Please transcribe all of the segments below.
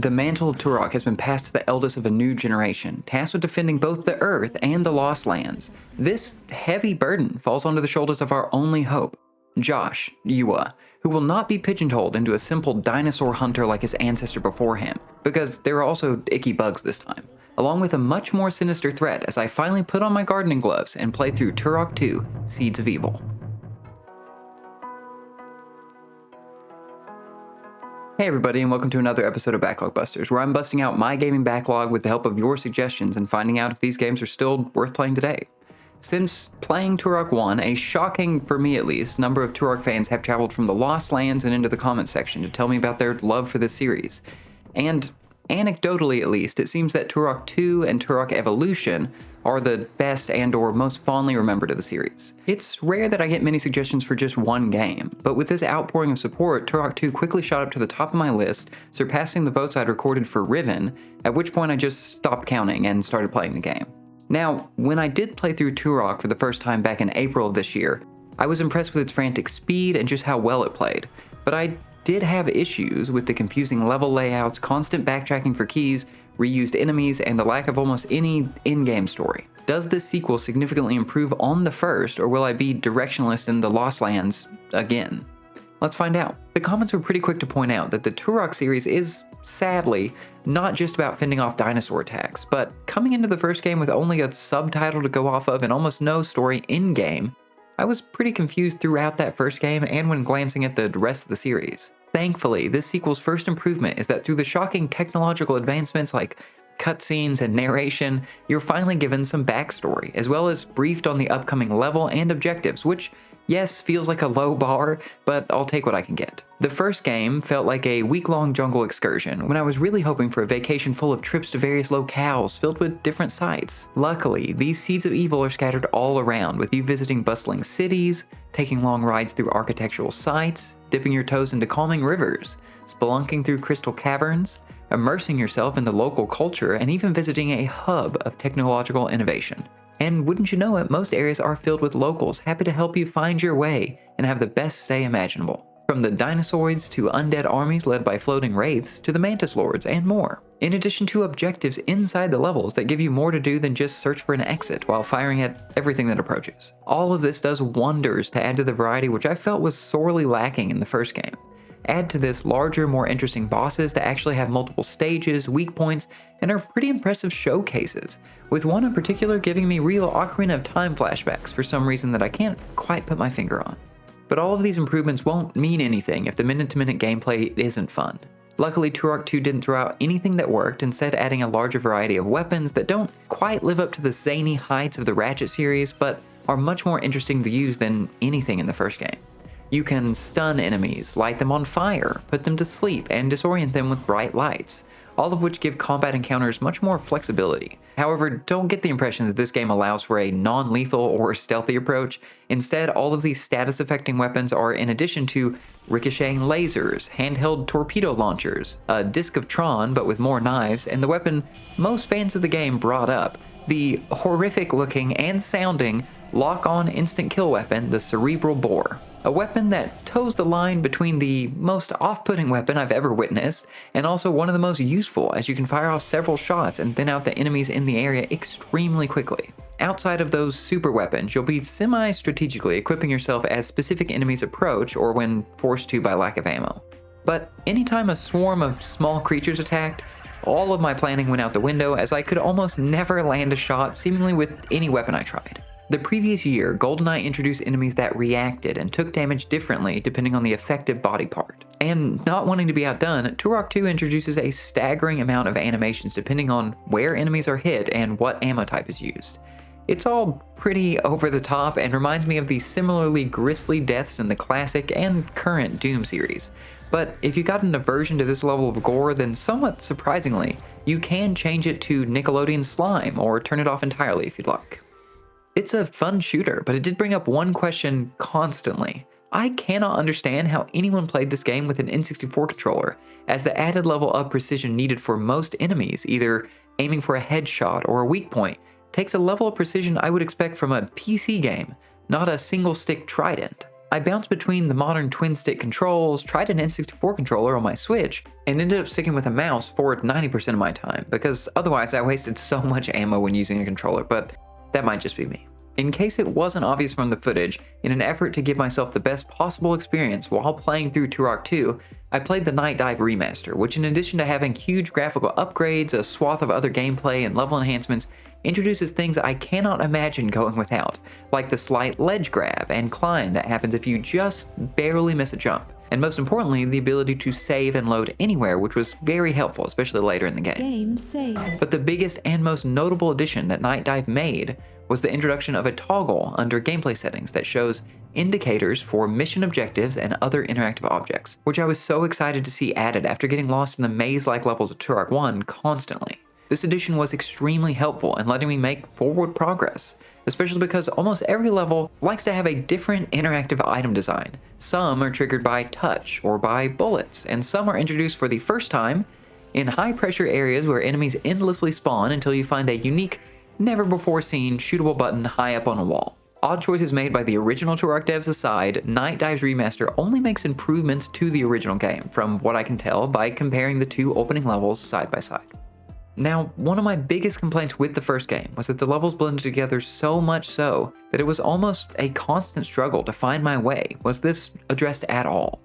The mantle of Turok has been passed to the eldest of a new generation, tasked with defending both the Earth and the Lost Lands. This heavy burden falls onto the shoulders of our only hope, Joshua, who will not be pigeonholed into a simple dinosaur hunter like his ancestor before him, because there are also icky bugs this time, along with a much more sinister threat as I finally put on my gardening gloves and play through Turok 2, Seeds of Evil. Hey everybody, and welcome to another episode of BacklogBusters, where I'm busting out my gaming backlog with the help of your suggestions and finding out if these games are still worth playing today. Since playing Turok 1, a shocking, for me at least, number of Turok fans have traveled from the Lost Lands and into the comments section to tell me about their love for this series. And anecdotally at least, it seems that Turok 2 and Turok Evolution are the best and or most fondly remembered of the series. It's rare that I get many suggestions for just one game, but with this outpouring of support, Turok 2 quickly shot up to the top of my list, surpassing the votes I'd recorded for Riven, at which point I just stopped counting and started playing the game. Now, when I did play through Turok for the first time back in April of this year, I was impressed with its frantic speed and just how well it played, but I did have issues with the confusing level layouts, constant backtracking for keys, reused enemies, and the lack of almost any in-game story. Does this sequel significantly improve on the first, or will I be directionless in the Lost Lands again? Let's find out. The comments were pretty quick to point out that the Turok series is, sadly, not just about fending off dinosaur attacks, but coming into the first game with only a subtitle to go off of and almost no story in-game, I was pretty confused throughout that first game and when glancing at the rest of the series. Thankfully, this sequel's first improvement is that through the shocking technological advancements like cutscenes and narration, you're finally given some backstory, as well as briefed on the upcoming level and objectives, which, yes, feels like a low bar, but I'll take what I can get. The first game felt like a week-long jungle excursion, when I was really hoping for a vacation full of trips to various locales filled with different sights. Luckily, these seeds of evil are scattered all around, with you visiting bustling cities, taking long rides through architectural sites, dipping your toes into calming rivers, spelunking through crystal caverns, immersing yourself in the local culture, and even visiting a hub of technological innovation. And wouldn't you know it, most areas are filled with locals happy to help you find your way and have the best stay imaginable. From the dinosaurs to undead armies led by floating wraiths to the mantis lords and more. In addition to objectives inside the levels that give you more to do than just search for an exit while firing at everything that approaches. All of this does wonders to add to the variety which I felt was sorely lacking in the first game. Add to this larger, more interesting bosses that actually have multiple stages, weak points, and are pretty impressive showcases, with one in particular giving me real Ocarina of Time flashbacks for some reason that I can't quite put my finger on. But all of these improvements won't mean anything if the minute-to-minute gameplay isn't fun. Luckily, Turok 2 didn't throw out anything that worked, instead adding a larger variety of weapons that don't quite live up to the zany heights of the Ratchet series, but are much more interesting to use than anything in the first game. You can stun enemies, light them on fire, put them to sleep, and disorient them with bright lights, all of which give combat encounters much more flexibility. However, don't get the impression that this game allows for a non-lethal or stealthy approach. Instead, all of these status-affecting weapons are in addition to ricocheting lasers, handheld torpedo launchers, a disc of Tron but with more knives, and the weapon most fans of the game brought up, the horrific-looking and sounding lock-on instant kill weapon, the Cerebral Bore. A weapon that toes the line between the most off-putting weapon I've ever witnessed, and also one of the most useful, as you can fire off several shots and thin out the enemies in the area extremely quickly. Outside of those super weapons, you'll be semi-strategically equipping yourself as specific enemies approach or when forced to by lack of ammo. But anytime a swarm of small creatures attacked, all of my planning went out the window as I could almost never land a shot seemingly with any weapon I tried. The previous year, GoldenEye introduced enemies that reacted and took damage differently depending on the effective body part. And not wanting to be outdone, Turok 2 introduces a staggering amount of animations depending on where enemies are hit and what ammo type is used. It's all pretty over the top and reminds me of the similarly grisly deaths in the classic and current Doom series. But if you got an aversion to this level of gore, then somewhat surprisingly, you can change it to Nickelodeon slime or turn it off entirely if you'd like. It's a fun shooter, but it did bring up one question constantly. I cannot understand how anyone played this game with an N64 controller, as the added level of precision needed for most enemies, either aiming for a headshot or a weak point, takes a level of precision I would expect from a PC game, not a single-stick trident. I bounced between the modern twin-stick controls, tried an N64 controller on my Switch, and ended up sticking with a mouse for 90% of my time, because otherwise I wasted so much ammo when using a controller, but that might just be me. In case it wasn't obvious from the footage, in an effort to give myself the best possible experience while playing through Turok 2, I played the Night Dive Remaster, which in addition to having huge graphical upgrades, a swath of other gameplay, and level enhancements, introduces things I cannot imagine going without, like the slight ledge grab and climb that happens if you just barely miss a jump, and most importantly, the ability to save and load anywhere, which was very helpful, especially later in the game. But the biggest and most notable addition that Night Dive made was the introduction of a toggle under gameplay settings that shows indicators for mission objectives and other interactive objects, which I was so excited to see added after getting lost in the maze-like levels of Turok 1 constantly. This addition was extremely helpful in letting me make forward progress, especially because almost every level likes to have a different interactive item design. Some are triggered by touch or by bullets, and some are introduced for the first time in high-pressure areas where enemies endlessly spawn until you find a unique, never-before-seen shootable button high up on a wall. Odd choices made by the original Turok devs aside, Night Dive's remaster only makes improvements to the original game, from what I can tell by comparing the two opening levels side by side. Now, one of my biggest complaints with the first game was that the levels blended together so much so that it was almost a constant struggle to find my way. Was this addressed at all?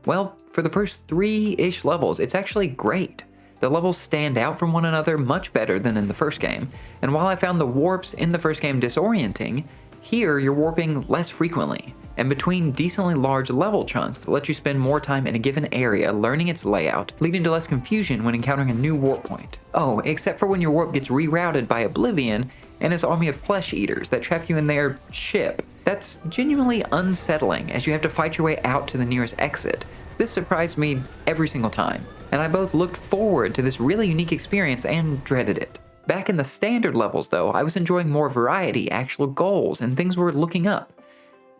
Well, for the first 3-ish levels, it's actually great. The levels stand out from one another much better than in the first game, and while I found the warps in the first game disorienting, here you're warping less frequently, and between decently large level chunks that let you spend more time in a given area learning its layout, leading to less confusion when encountering a new warp point. Oh, except for when your warp gets rerouted by Oblivion and his army of flesh eaters that trap you in their ship. That's genuinely unsettling as you have to fight your way out to the nearest exit. This surprised me every single time, and I both looked forward to this really unique experience and dreaded it. Back in the standard levels though, I was enjoying more variety, actual goals, and things were looking up.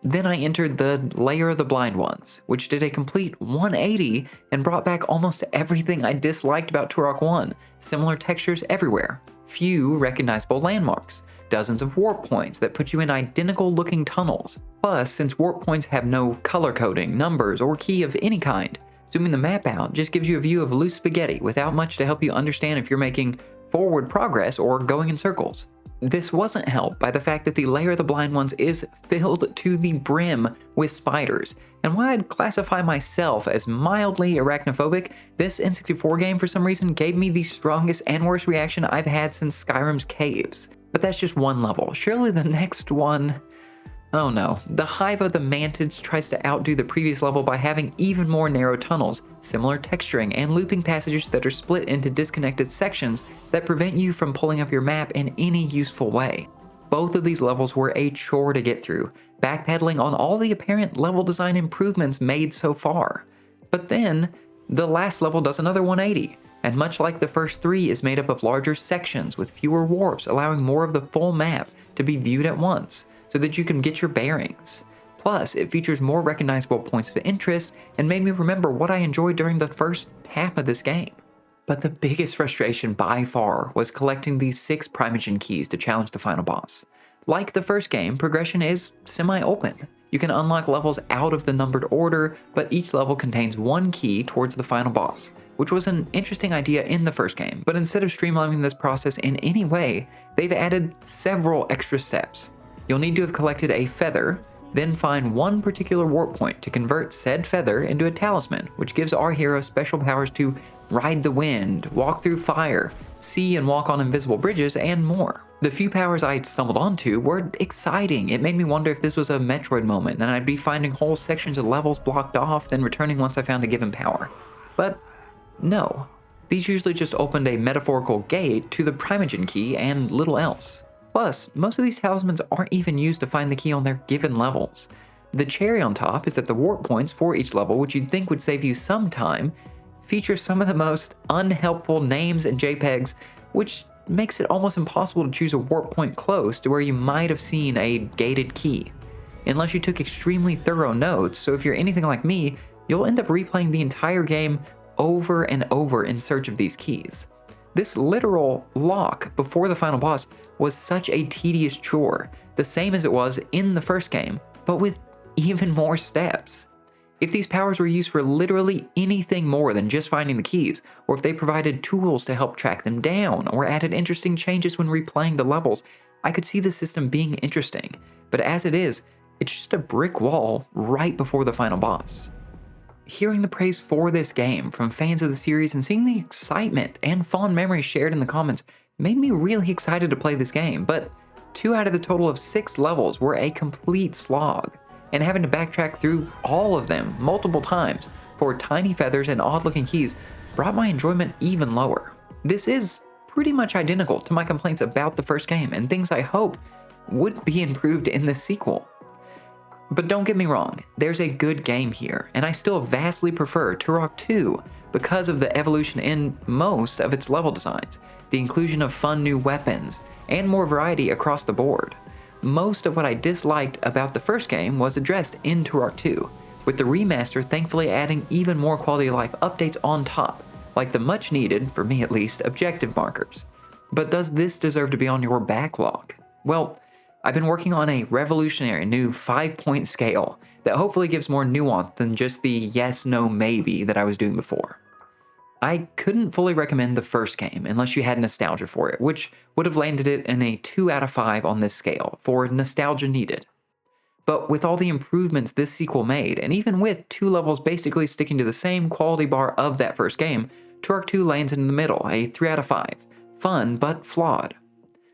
Then I entered the Layer of the Blind Ones, which did a complete 180 and brought back almost everything I disliked about Turok 1. Similar textures everywhere, few recognizable landmarks, dozens of warp points that put you in identical looking tunnels. Plus, since warp points have no color coding, numbers, or key of any kind, zooming the map out just gives you a view of loose spaghetti without much to help you understand if you're making forward progress or going in circles. This wasn't helped by the fact that the Layer of the Blind Ones is filled to the brim with spiders, and while I'd classify myself as mildly arachnophobic, this N64 game for some reason gave me the strongest and worst reaction I've had since Skyrim's caves. But that's just one level. Surely the next one... Oh no, the Hive of the Mantids tries to outdo the previous level by having even more narrow tunnels, similar texturing, and looping passages that are split into disconnected sections that prevent you from pulling up your map in any useful way. Both of these levels were a chore to get through, backpedaling on all the apparent level design improvements made so far. But then, the last level does another 180, and much like the first 3 is made up of larger sections with fewer warps, allowing more of the full map to be viewed at once, so that you can get your bearings. Plus, it features more recognizable points of interest and made me remember what I enjoyed during the first half of this game. But the biggest frustration by far was collecting these 6 Primogen keys to challenge the final boss. Like the first game, progression is semi-open. You can unlock levels out of the numbered order, but each level contains 1 key towards the final boss, which was an interesting idea in the first game. But instead of streamlining this process in any way, they've added several extra steps. You'll need to have collected a feather, then find one particular warp point to convert said feather into a talisman, which gives our hero special powers to ride the wind, walk through fire, see and walk on invisible bridges, and more. The few powers I stumbled onto were exciting. It made me wonder if this was a Metroid moment, and I'd be finding whole sections of levels blocked off, then returning once I found a given power. But no, these usually just opened a metaphorical gate to the Primogen key and little else. Plus, most of these talismans aren't even used to find the key on their given levels. The cherry on top is that the warp points for each level, which you'd think would save you some time, feature some of the most unhelpful names and JPEGs, which makes it almost impossible to choose a warp point close to where you might have seen a gated key. Unless you took extremely thorough notes, so if you're anything like me, you'll end up replaying the entire game over and over in search of these keys. This literal lock before the final boss was such a tedious chore, the same as it was in the first game, but with even more steps. If these powers were used for literally anything more than just finding the keys, or if they provided tools to help track them down, or added interesting changes when replaying the levels, I could see the system being interesting. But as it is, it's just a brick wall right before the final boss. Hearing the praise for this game from fans of the series and seeing the excitement and fond memories shared in the comments made me really excited to play this game, but 2 out of the total of 6 levels were a complete slog, and having to backtrack through all of them multiple times for tiny feathers and odd-looking keys brought my enjoyment even lower. This is pretty much identical to my complaints about the first game and things I hope would be improved in this sequel. But don't get me wrong, there's a good game here, and I still vastly prefer Turok 2 because of the evolution in most of its level designs, the inclusion of fun new weapons, and more variety across the board. Most of what I disliked about the first game was addressed in Turok 2, with the remaster thankfully adding even more quality of life updates on top, like the much needed, for me at least, objective markers. But does this deserve to be on your backlog? Well, I've been working on a revolutionary new 5-point scale that hopefully gives more nuance than just the yes, no, maybe that I was doing before. I couldn't fully recommend the first game unless you had nostalgia for it, which would have landed it in a 2 out of 5 on this scale for nostalgia needed. But with all the improvements this sequel made, and even with 2 levels basically sticking to the same quality bar of that first game, Turok 2 lands in the middle, a 3 out of 5. Fun, but flawed.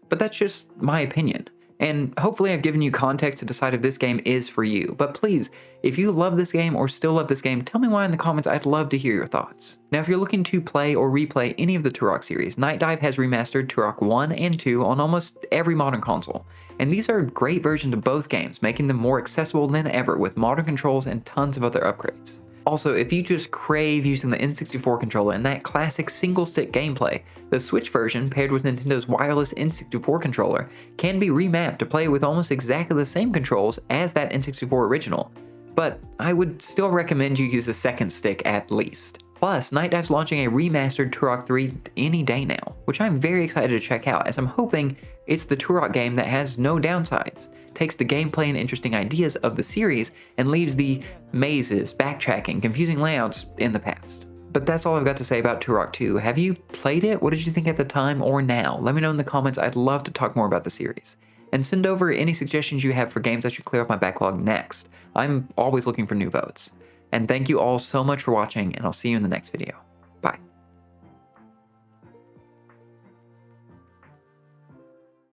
But that's just my opinion. And hopefully I've given you context to decide if this game is for you. But please, if you love this game or still love this game, tell me why in the comments. I'd love to hear your thoughts. Now, if you're looking to play or replay any of the Turok series, Night Dive has remastered Turok 1 and 2 on almost every modern console. And these are great versions of both games, making them more accessible than ever with modern controls and tons of other upgrades. Also, if you just crave using the N64 controller and that classic single-stick gameplay, the Switch version, paired with Nintendo's wireless N64 controller, can be remapped to play with almost exactly the same controls as that N64 original. But I would still recommend you use a second stick at least. Plus, Night Dive's launching a remastered Turok 3 any day now, which I'm very excited to check out, as I'm hoping it's the Turok game that has no downsides, takes the gameplay and interesting ideas of the series, and leaves the mazes, backtracking, confusing layouts in the past. But that's all I've got to say about Turok 2. Have you played it? What did you think at the time or now? Let me know in the comments. I'd love to talk more about the series. And send over any suggestions you have for games I should clear up my backlog next. I'm always looking for new votes. And thank you all so much for watching, and I'll see you in the next video.